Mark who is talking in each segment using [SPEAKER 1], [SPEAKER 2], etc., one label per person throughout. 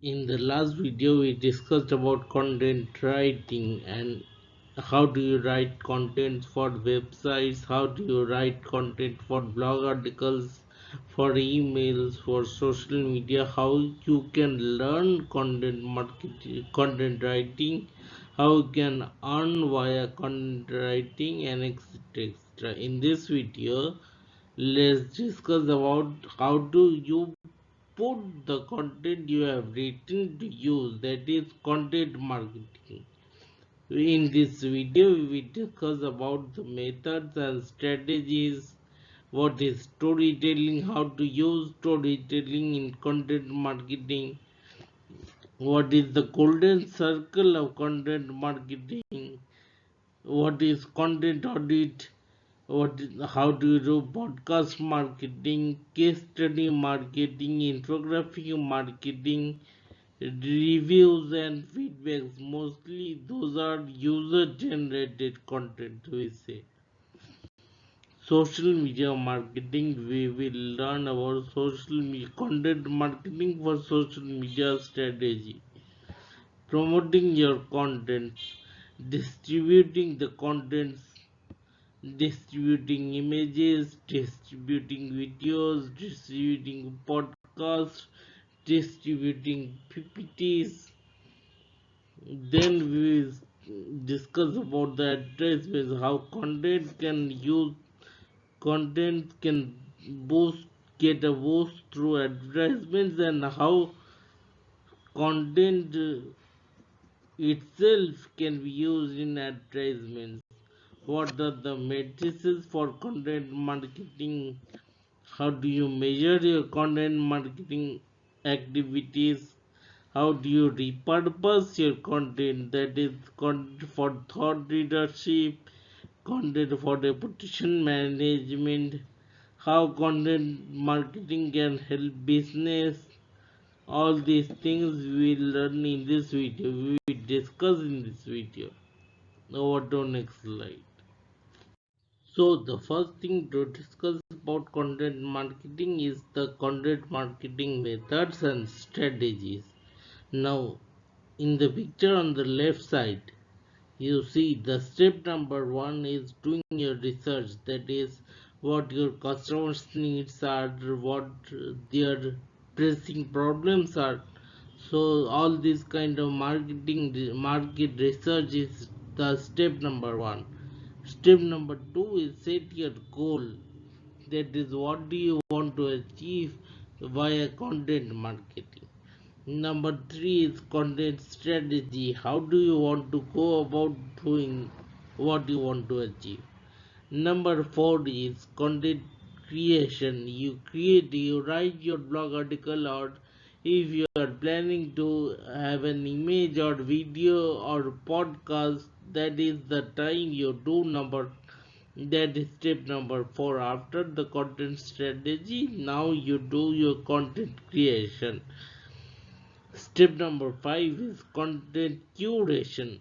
[SPEAKER 1] In the last video, we discussed about content writing and how do you write content for websites, how do you write content for blog articles, for emails, for social media, how you can learn content marketing, content writing, how you can earn via content writing, and etc. etc. In this video, let's discuss about how do you put the content you have written to use, that is content marketing. In this video we discuss about the methods and strategies, what is storytelling, how to use storytelling in content marketing, what is the golden circle of content marketing, what is content audit, how do you do podcast marketing, case study marketing, infographic marketing, reviews and feedbacks. Mostly those are user generated content, we say. Social media marketing, we will learn about social media content marketing for social media strategy, promoting your content, distributing the contents, distributing images, distributing videos, distributing podcasts, distributing PPTs. Then we discuss about the advertisements, how content can boost get a boost through advertisements, and how content itself can be used in advertisements. What are the matrices for content marketing? How do you measure your content marketing activities? How do you repurpose your content, that is content for thought leadership, content for reputation management, how content marketing can help business? All these things we will learn in this video, we will discuss in this video. Over to next slide. So the first thing to discuss about content marketing is the content marketing methods and strategies. Now, in the picture on the left side, you see the step number one is doing your research, that is what your customers needs are, what their pressing problems are. So all this kind of market research is the step number one. Step number two is set your goal, that is what do you want to achieve via content marketing. Number three is content strategy. How do you want to go about doing what you want to achieve? Number four is content creation. You write your blog article, or if you are planning to have an image or video or podcast, that is the time you do that is step number four. After the content strategy, now you do your content creation. Step number five is content curation.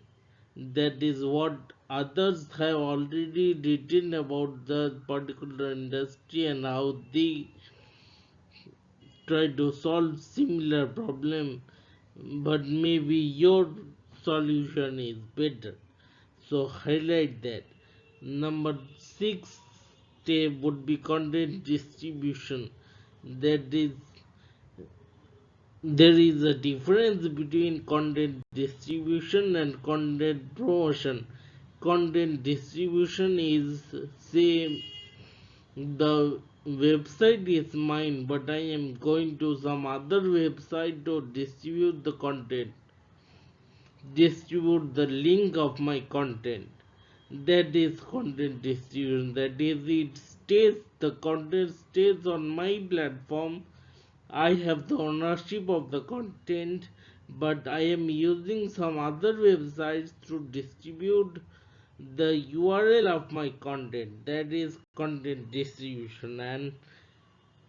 [SPEAKER 1] That is what others have already written about the particular industry and how they try to solve similar problem, but maybe your solution is better. So highlight that. Number six step would be content distribution. That is, there is a difference between content distribution and content promotion. Content distribution is, say, the website is mine, but I am going to some other website to distribute the content, distribute the link of my content. That is content distribution. That is, the content stays on my platform. I have the ownership of the content, but I am using some other websites to distribute the URL of my content. That is content distribution. And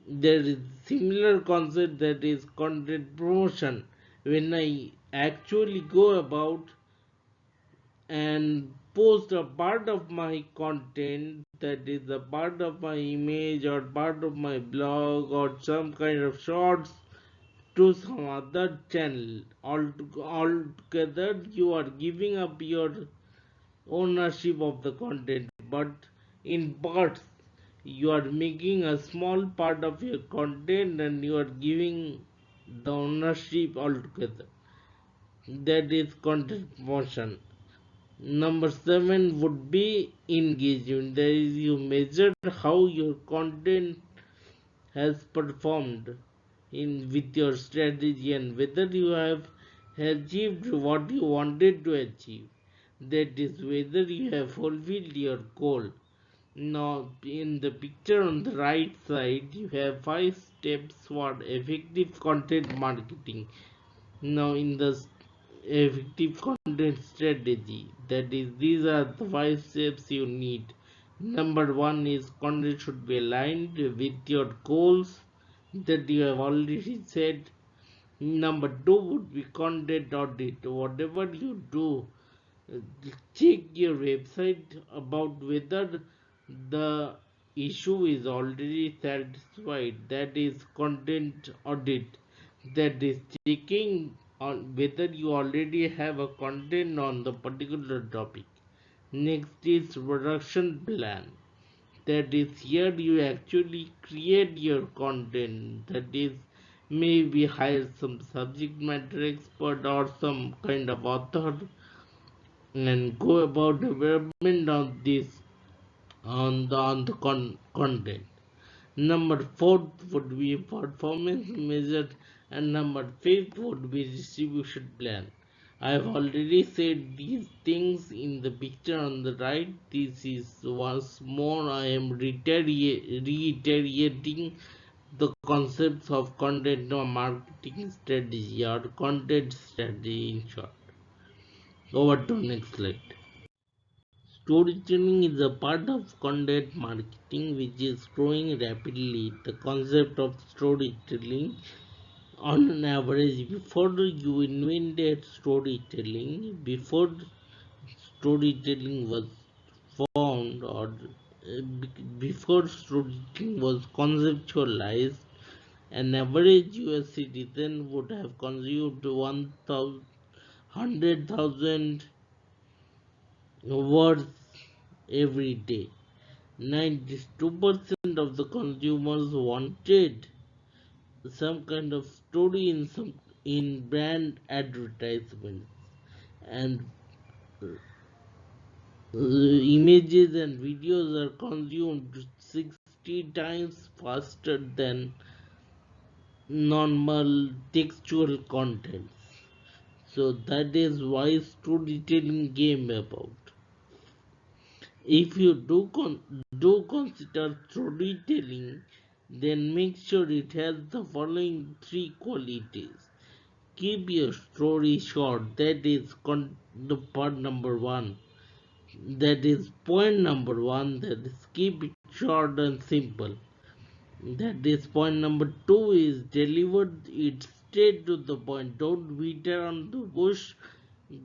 [SPEAKER 1] there is similar concept, that is content promotion. When I actually go about and post a part of my content, that is a part of my image or part of my blog or some kind of shorts to some other channel. Altogether, you are giving up your ownership of the content, but in parts, you are making a small part of your content and you are giving the ownership altogether. That is content motion. Number seven would be engagement. That is, you measure how your content has performed in with your strategy and whether you have achieved what you wanted to achieve. That is, whether you have fulfilled your goal. Now, in the picture on the right side, you have 5 steps for effective content marketing. Now, in the effective content strategy, that is, these are the 5 steps you need. Number one is content should be aligned with your goals that you have already set. Number two would be content audit. Whatever you do, check your website about whether the issue is already satisfied. That is content audit. That is checking on whether you already have a content on the particular topic. Next is production plan. That is, here you actually create your content. That is, maybe hire some subject matter expert or some kind of author and go about development of this on the content. Number fourth would be performance measure, and number fifth would be distribution plan. I have already said these things in the picture on the right. This is once more I am reiterating the concepts of content or marketing strategy or content strategy in short. Over to next slide. Storytelling is a part of content marketing which is growing rapidly. The concept of storytelling, on an average, before you invented storytelling, before storytelling was found, or before storytelling was conceptualized, an average US citizen would have consumed 100,000 words every day. 92% of the consumers wanted some kind of story in brand advertisements, and images and videos are consumed 60 times faster than normal textual contents. So that is why storytelling came about. If you do consider storytelling, then make sure it has the following three qualities. Keep your story short. That is the part number one. That is point number one. That is keep it short and simple. That is point number two is deliver it straight to the point. Don't beat around the bush.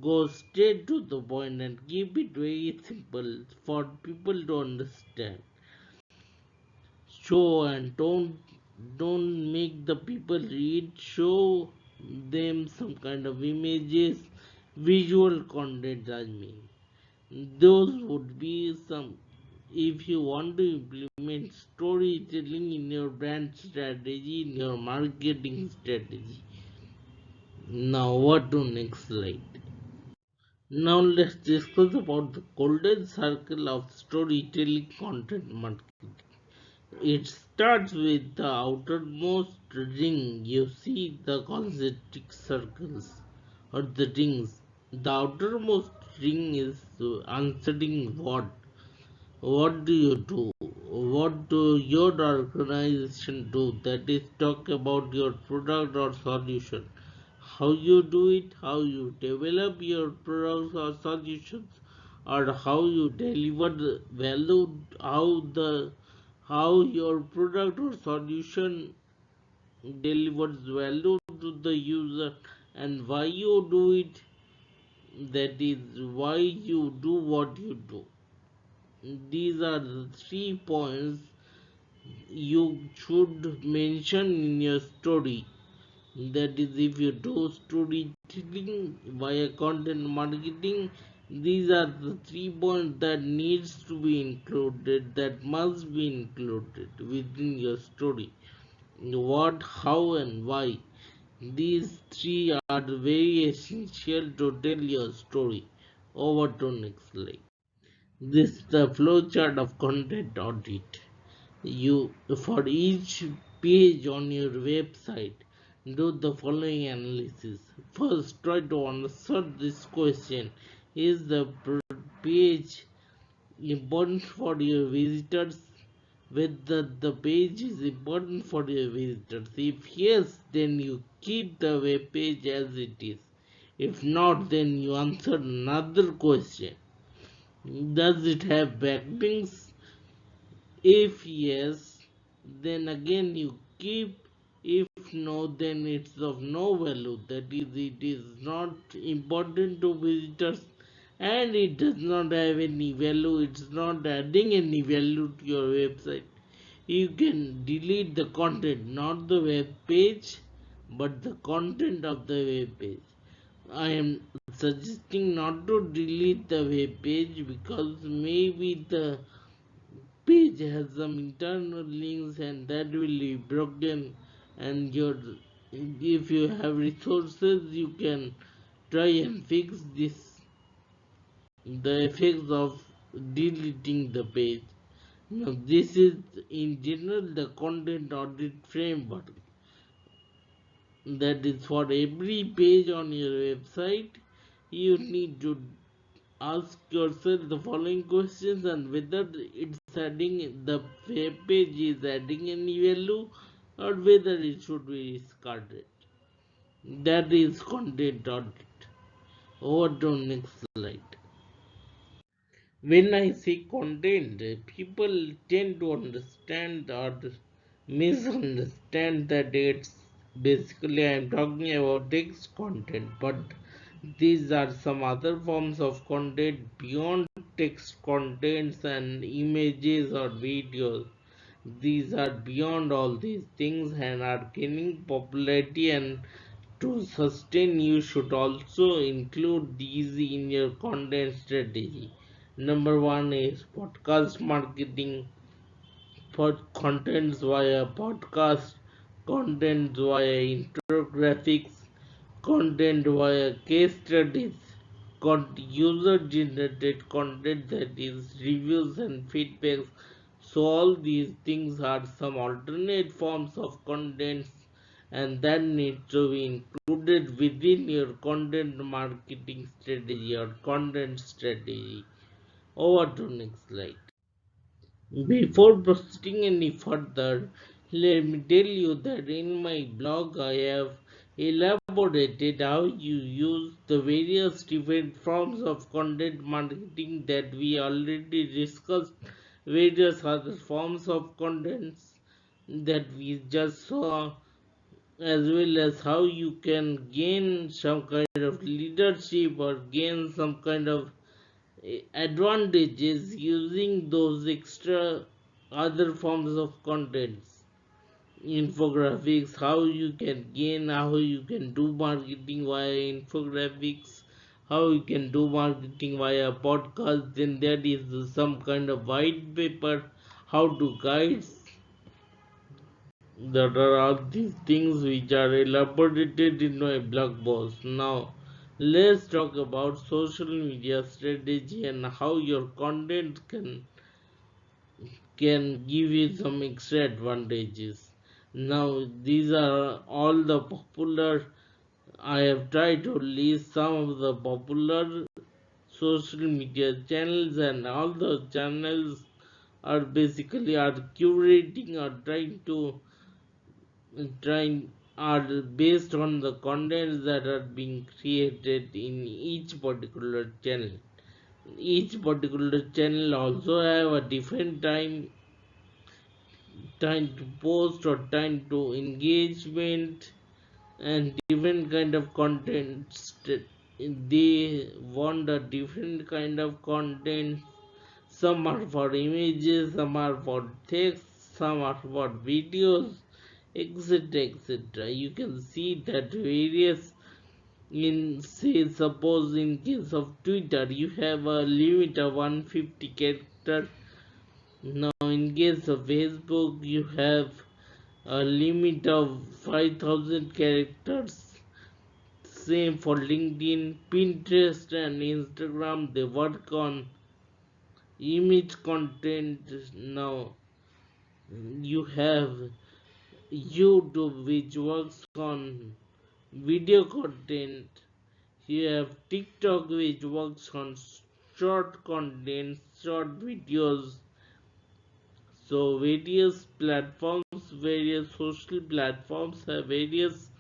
[SPEAKER 1] Go straight to the point and keep it very simple for people to understand. Show and don't make the people read. Show them some kind of images, visual content. I mean, those would be some. If you want to implement storytelling in your brand strategy, in your marketing strategy. Now, what to next slide? Now let's discuss about the golden circle of storytelling content marketing. It starts with the outermost ring. You see the concentric circles or the rings. The outermost ring is answering what? What do you do? What do your organization do? That is, talk about your product or solution. How you do it, how you develop your products or solutions, or how you deliver the value, how your product or solution delivers value to the user, and why you do it. That is why you do what you do. These are the 3 points you should mention in your story. That is, if you do storytelling via content marketing, these are the 3 points that needs to be included, that must be included within your story. What, how, and why. These three are very essential to tell your story. Over to next slide. This is the flowchart of content audit. You, for each page on your website, do the following analysis. First, try to answer this question: is the page important for your visitors? Whether the page is important for your visitors. If yes, then you keep the web page as it is. If not, then you answer another question: does it have backlinks? If yes, then again you keep. If no, then it's of no value. That is, it is not important to visitors and it does not have any value. It's not adding any value to your website. You can delete the content, not the web page, but the content of the web page. I am suggesting not to delete the web page because maybe the page has some internal links and that will be broken, and your, if you have resources, you can try and fix this, the effects of deleting the page. Now this is in general the content audit framework, that is for every page on your website. You need to ask yourself the following questions, and whether it's adding, the web page is adding any value, or whether it should be discarded. That is content audit. Over to next slide. When I say content, people tend to understand or misunderstand that it's basically I'm talking about text content, but these are some other forms of content beyond text contents and images or videos. These are beyond all these things and are gaining popularity, and to sustain you should also include these in your content strategy. Number one is podcast marketing, for contents via podcast, content via infographics, content via case studies, user generated content, that is reviews and feedbacks. So all these things are some alternate forms of contents, and that need to be included within your content marketing strategy or content strategy. Over to next slide. Before proceeding any further, let me tell you that in my blog I have elaborated how you use the various different forms of content marketing that we already discussed, various other forms of contents that we just saw, as well as how you can gain some kind of leadership or gain some kind of advantages using those extra other forms of contents, infographics, how you can gain, how you can do marketing via infographics, how you can do marketing via podcast. Then there is some kind of white paper, how to guides, that are all these things which are elaborated in my blog post. Now, let's talk about social media strategy and how your content can give you some extra advantages. Now, these are all the popular. I have tried to list some of the popular social media channels, and all the channels are basically are curating or trying are based on the contents that are being created in each particular channel. Each particular channel also have a different time to post or time to engagement and different kind of content. They want a different kind of content. Some are for images, some are for text, some are for videos, etc. etc. You can see that various, in say suppose in case of Twitter you have a limit of 150 character. Now in case of Facebook you have a limit of 5000 characters. Same for LinkedIn, Pinterest and Instagram, they work on image content. Now you have YouTube which works on video content. You have TikTok which works on short content, short videos. So various platforms, various social platforms have various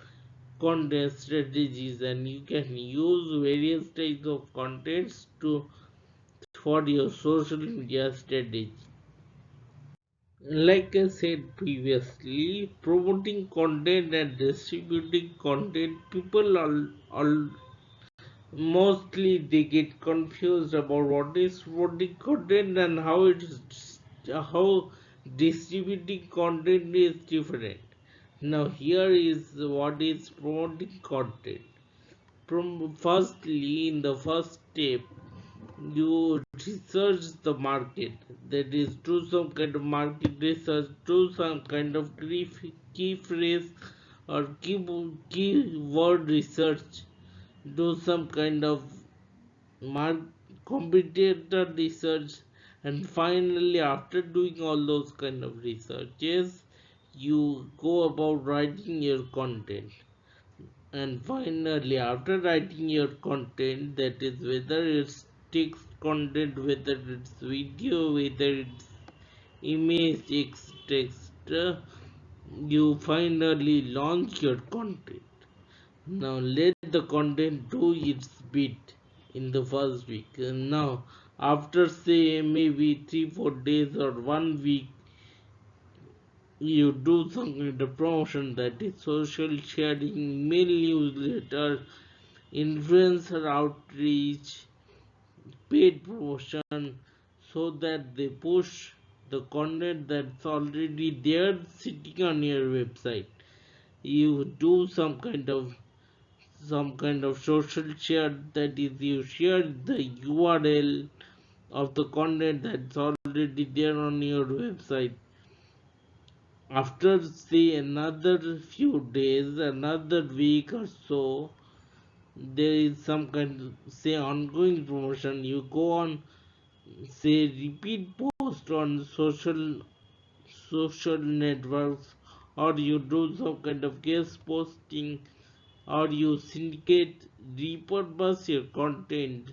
[SPEAKER 1] content strategies, and you can use various types of contents to for your social media strategy. Like I said previously, promoting content and distributing content, people all mostly they get confused about what is promoting content and how distributing content is different. Now here is what is promoting content. From firstly, in the first step, you research the market, that is do some kind of market research, do some kind of key phrase or keyword research, do some kind of mark competitor research, and finally after doing all those kind of researches you go about writing your content. And finally, after writing your content, that is whether it's text content, whether it's video, whether it's image, text, you finally launch your content. Now let the content do its bit in the first week. And now, after say maybe 3 4 days or 1 week, you do some kind of promotion, that is social sharing, mail newsletter, influencer outreach, paid promotion, so that they push the content that's already there sitting on your website. You do some kind of social share, that is you share the URL of the content that's already there on your website. After say another few days, another week or so, there is some kind of say ongoing promotion. You go on say repeat post on social networks, or you do some kind of guest posting, or you syndicate, repurpose your content,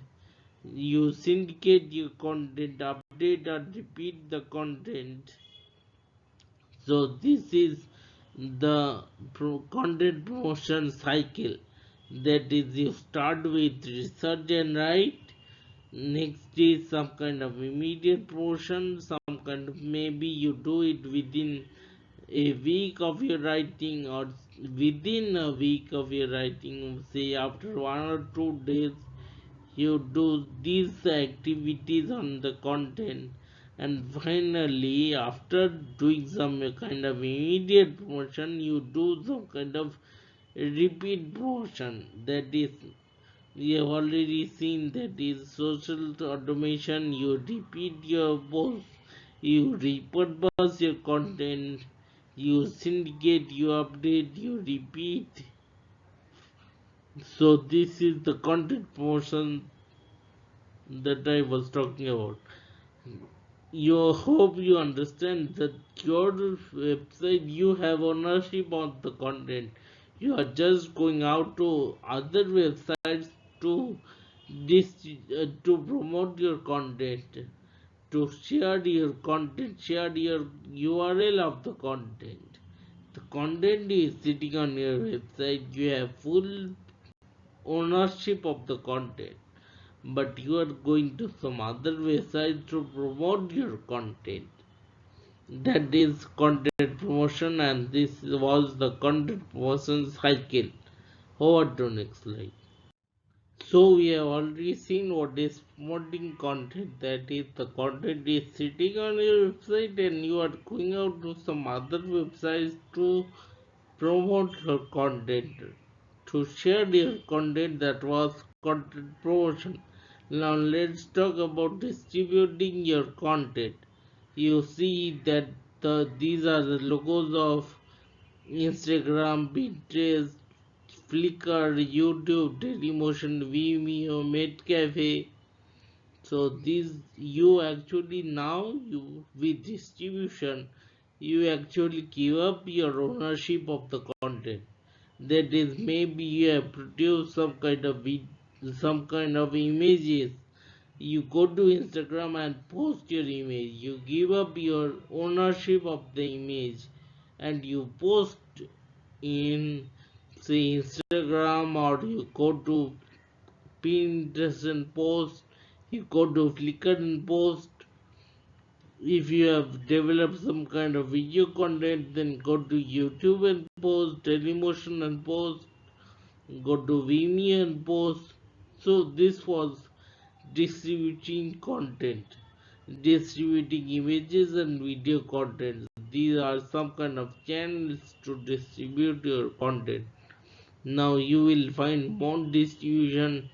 [SPEAKER 1] you syndicate your content, update or repeat the content. So this is the content promotion cycle. That is, you start with research and write. Next is some kind of immediate promotion. Some kind of maybe you do it within a week of your writing, or within a week of your writing. Say after 1 or 2 days, you do these activities on the content, and finally after doing some kind of immediate promotion you do some kind of repeat promotion. That is, we have already seen, that is social automation. You repeat your post, you repurpose your content, you syndicate, you update, you repeat. So this is the content promotion that I was talking about. You hope you understand that your website, you have ownership of the content. You are just going out to other websites to to promote your content, to share your content, share your URL of the content. The content is sitting on your website. You have full ownership of the content, but you are going to some other website to promote your content. That is content promotion, and this was the content promotion cycle. Over to next slide. So we have already seen what is promoting content. That is, the content is sitting on your website and you are going out to some other websites to promote your content. To share your content, that was content promotion. Now let's talk about distributing your content. You see that these are the logos of Instagram, Pinterest, Flickr, YouTube, Dailymotion, Vimeo, Medcafe. So these you actually now you with distribution you actually give up your ownership of the content. That is, maybe you have produced some kind of images. You go to Instagram and post your image. You give up your ownership of the image and you post in, say, Instagram, or you go to Pinterest and post, you go to Flickr and post. If you have developed some kind of video content, then go to YouTube and post, Dailymotion and post, go to Vimeo and post. So this was distributing content, distributing images and video content. These are some kind of channels to distribute your content. Now you will find more distribution.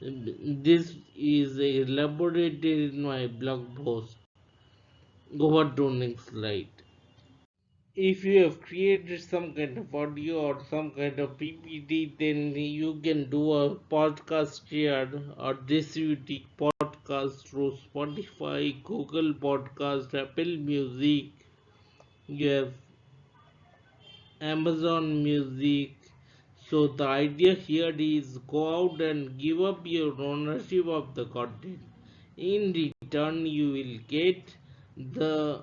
[SPEAKER 1] This is elaborated in my blog post. Go to next slide. If you have created some kind of audio or some kind of PPT, then you can do a podcast share or distribute podcast through Spotify, Google Podcast, Apple Music. You have Amazon Music. So the idea here is go out and give up your ownership of the content. In return, you will get the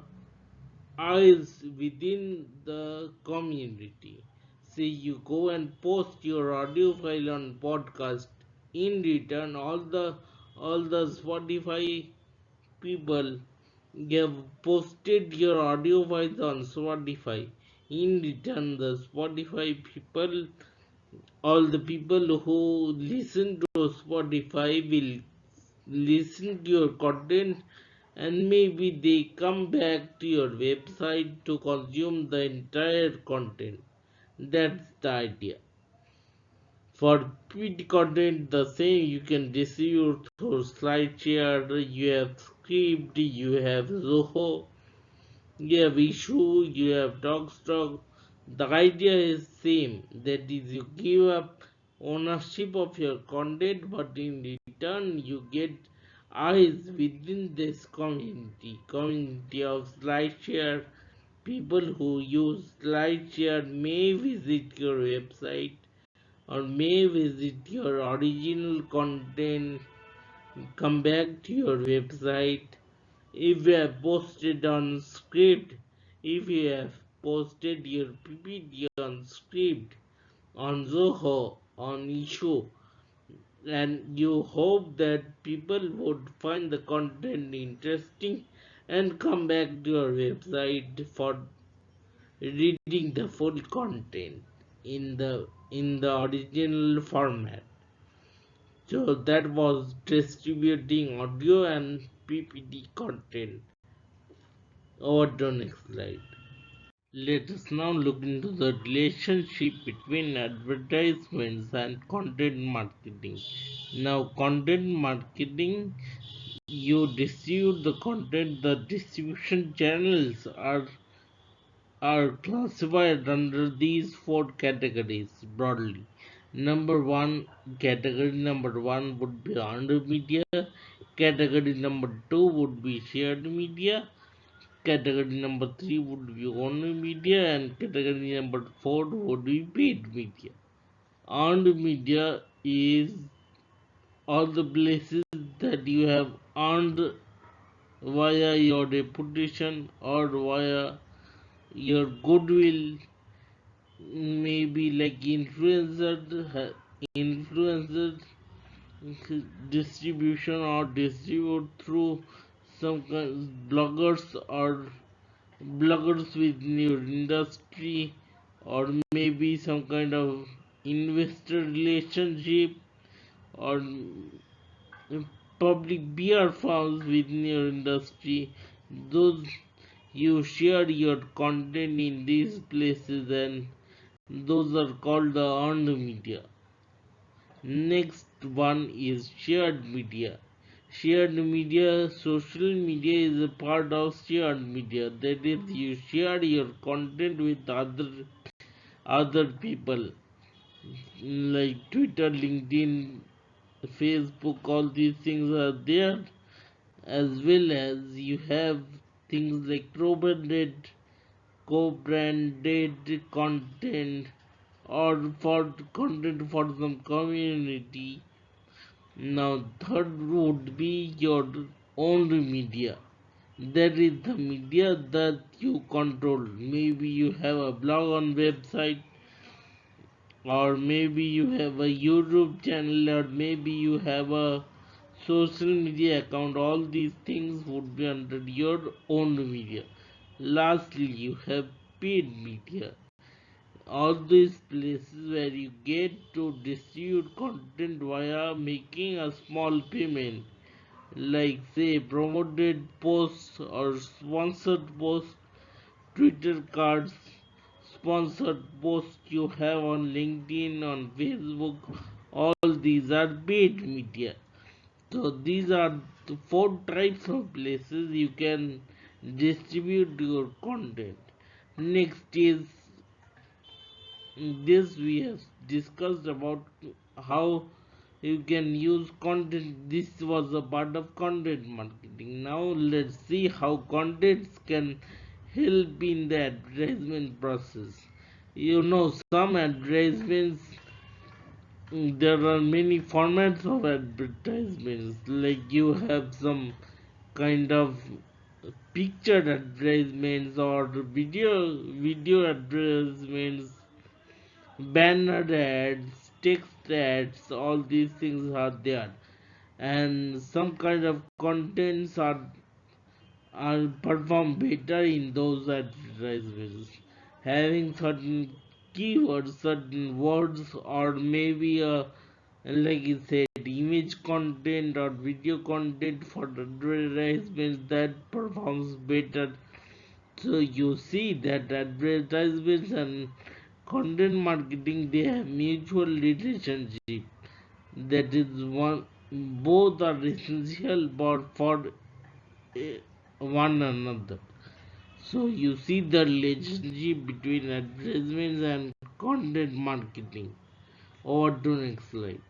[SPEAKER 1] eyes within the community. Say you go and post your audio file on podcast. In return, all the Spotify people have posted your audio files on Spotify. In return, the Spotify people, all the people who listen to Spotify will listen to your content, and maybe they come back to your website to consume the entire content. That's the idea. For PPT content, the same, you can distribute through SlideShare, you have Script, you have Zoho, you have Issue, you have Talkstock. The idea is same. That is, you give up ownership of your content, but in return you get eyes within this community of SlideShare. People who use SlideShare may visit your website or may visit your original content, come back to your website. If you have posted on Script, if you have posted your PPT on Script, on Zoho, on Issue, and you hope that people would find the content interesting and come back to your website for reading the full content in the original format. So that was distributing audio and PPT content. Over to next slide. Let us now look into the relationship between advertisements and content marketing. Now, content marketing, you distribute the content. The distribution channels are classified under these four categories broadly. Category number one would be earned media. Category number two would be shared media. Category number three would be owned media, and category number four would be paid media. Earned media is all the places that you have earned via your reputation or via your goodwill, maybe like influencers distribution, or distribute through some bloggers or bloggers within your industry, or maybe some kind of investor relationship, or public PR firms within your industry. Those, you share your content in these places, and Those are called the earned media. Next one is shared media. Shared media, social media is a part of shared media. That is, you share your content with other people like Twitter, LinkedIn, Facebook. All these things are there, as well as you have things like co-branded content or for content for some community. Now, third would be your own media. That is the media that you control. Maybe you have a blog on website, or maybe you have a YouTube channel, or maybe you have a social media account. All these things would be under your own media. Lastly, you have paid media. All these places where you get to distribute content via making a small payment, like say promoted posts or sponsored posts, Twitter cards, sponsored posts you have on LinkedIn, on Facebook. All these are paid media. So these are the four types of places you can distribute your content. Next is this we have discussed about how you can use content. This was a part of content marketing. Now let's see how contents can help in the advertisement process. Some advertisements, there are many formats of advertisements, like you have some kind of pictured advertisements or video advertisements, banner ads, text ads. All these things are there, and some kind of contents are perform better in those advertisements, having certain keywords, certain words, or maybe like you said, image content or video content for advertisements that performs better. So you see that advertisements and content marketing, they have mutual relationship. That is one, both are essential for one another. So you see the relationship between advertisements and content marketing. Over to next slide.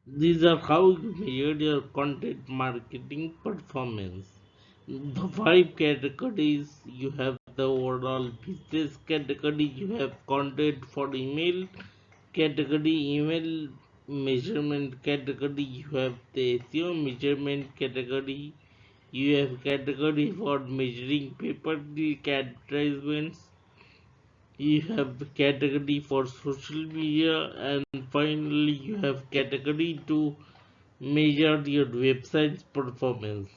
[SPEAKER 1] These are how you measure your content marketing performance. The five categories: you have the overall business category, you have content for email category, email measurement category, you have the SEO measurement category, you have category for measuring pay-per-click advertisements, you have category for social media, and finally you have category to measure your website's performance.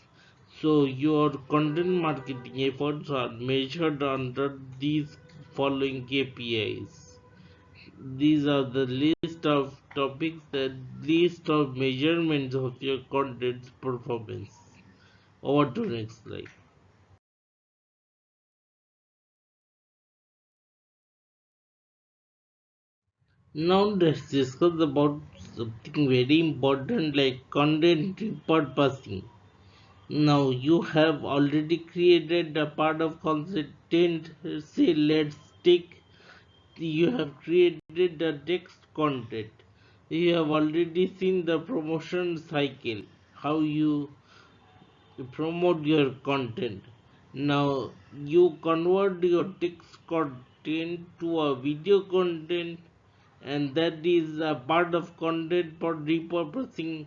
[SPEAKER 1] So your content marketing efforts are measured under these following KPIs. These are the list of topics, the list of measurements of your content's performance. Over to next slide. Now let's discuss about something very important like content repurposing. Now you have already created a part of content. Say let's take, you have created a text content. You have already seen the promotion cycle, how you promote your content. Now you convert your text content to a video content, and that is a part of content for repurposing.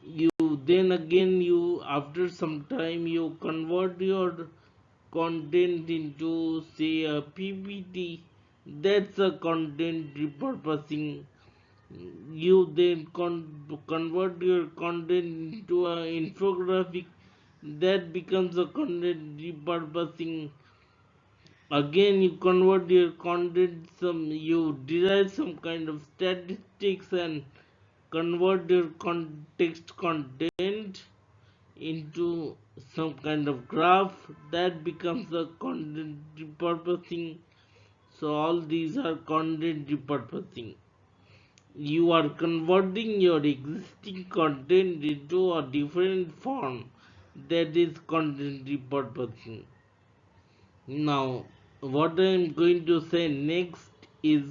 [SPEAKER 1] You then again, you after some time, you convert your content into say a PPT. That's a content repurposing. You then convert your content into an infographic. That becomes a content repurposing. Again, you convert your content, some you derive some kind of statistics and convert your context content into some kind of graph, that becomes a content repurposing. So all these are content repurposing. You are converting your existing content into a different form, that is content repurposing. Now, what I am going to say next is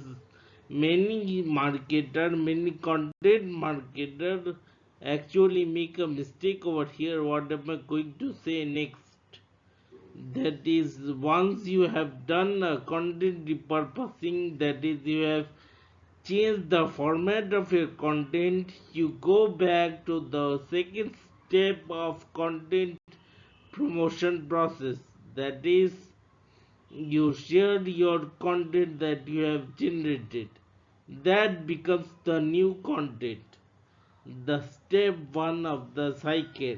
[SPEAKER 1] many content marketer actually make a mistake over here. What am I going to say next? That is, once you have done a content repurposing, that is, you have changed the format of your content, you go back to the second step of content promotion process. That is, you shared your content that you have generated. That becomes the new content, the step one of the cycle.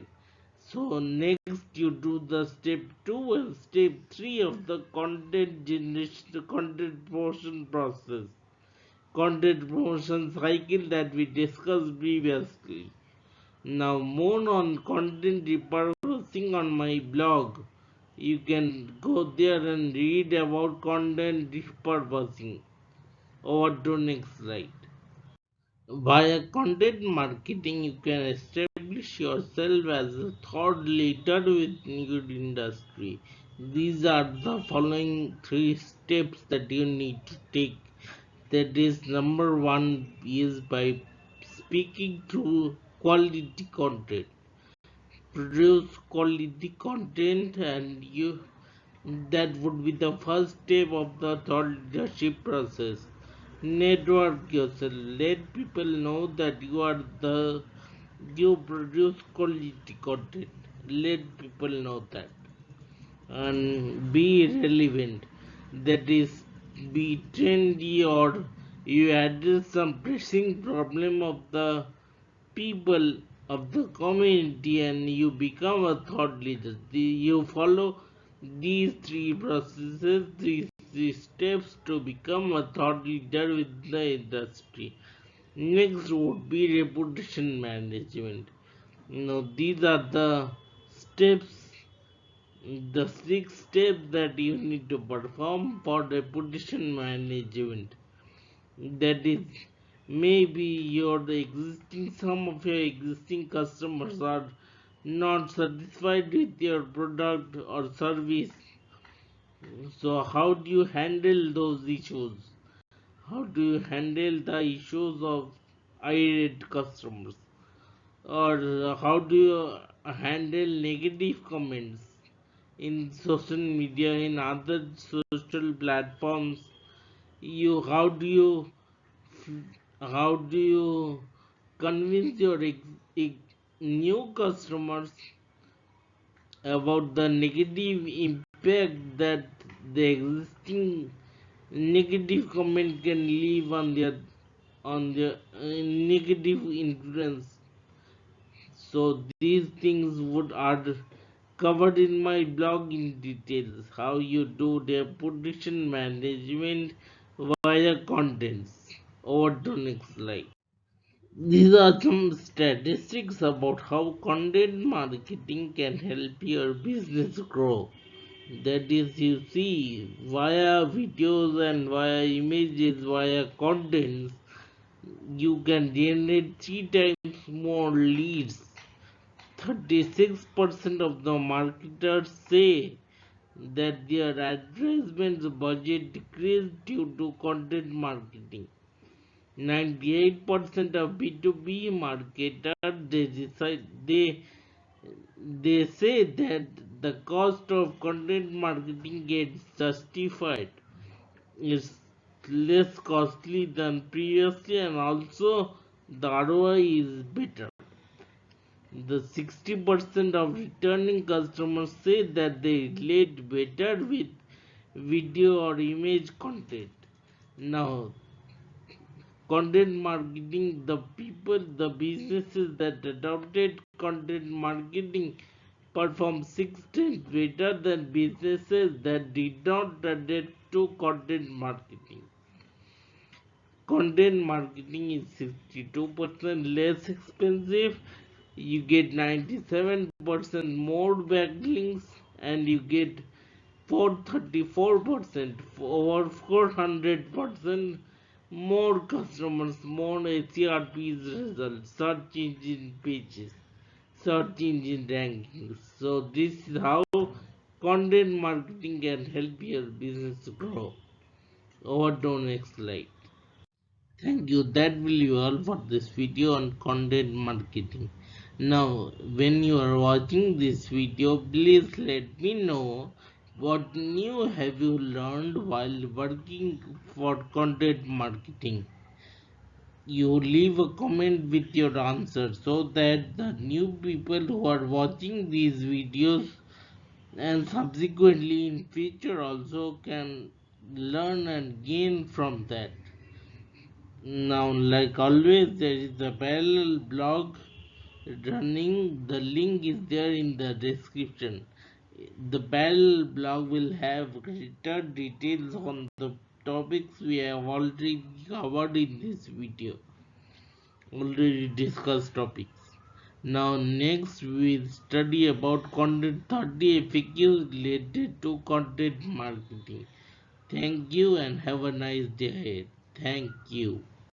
[SPEAKER 1] So next you do the step 2 and step 3 of the content generation, the content promotion process, content promotion cycle that we discussed previously. Now more on content repurposing on my blog. You can go there and read about content repurposing. Over to next slide. Via content marketing, you can establish yourself as a thought leader within your industry. These are the following three steps that you need to take. That is, number one is by speaking through quality content. Produce quality content, and you that would be the first step of the thought leadership process. Network yourself, let people know that you produce quality content. Let people know that, and be relevant. That is, be trendy, or you address some pressing problem of the people of the community, and you become a thought leader. You follow these three processes, three steps to become a thought leader with the industry. Next would be reputation management. These are the steps, the six steps that you need to perform for reputation management. That is, maybe your existing some of your existing customers are not satisfied with your product or service. So how do you handle those issues? How do you handle the issues of irate customers? Or how do you handle negative comments in social media, in other social platforms? You how do you convince your new customers about the negative impact that the existing negative comment can leave on their negative influence? So these things would are covered in my blog in details, how you do reputation management via contents. Over to next slide. These are some statistics about how content marketing can help your business grow. That is, you see, via videos and via images, via contents, you can generate 3 times more leads. 36% of the marketers say that their advertisements budget decreased due to content marketing. 98% of B2B marketers they say that the cost of content marketing gets justified. It's less costly than previously, and also the ROI is better. The 60% of returning customers say that they relate better with video or image content. Now, content marketing, the businesses that adopted content marketing perform 6 times better than businesses that did not adapt to content marketing. Content marketing is 62% less expensive you get 97% more backlinks, and you get 434% over 400% more customers, more HRP's results, search engine pages, search engine rankings. So this is how content marketing can help your business grow. Over to next slide. Thank you. That will be all for this video on content marketing. Now, when you are watching this video, please let me know what new have you learned while working for content marketing. You leave a comment with your answer so that the new people who are watching these videos and subsequently in future also can learn and gain from that. Now, like always, there is a parallel blog running. The link is there in the description. The parallel blog will have greater details on the topics we have already covered in this video, already discussed topics. Now, next we study about content 30 FAQs related to content marketing. Thank you and have a nice day ahead. Thank you.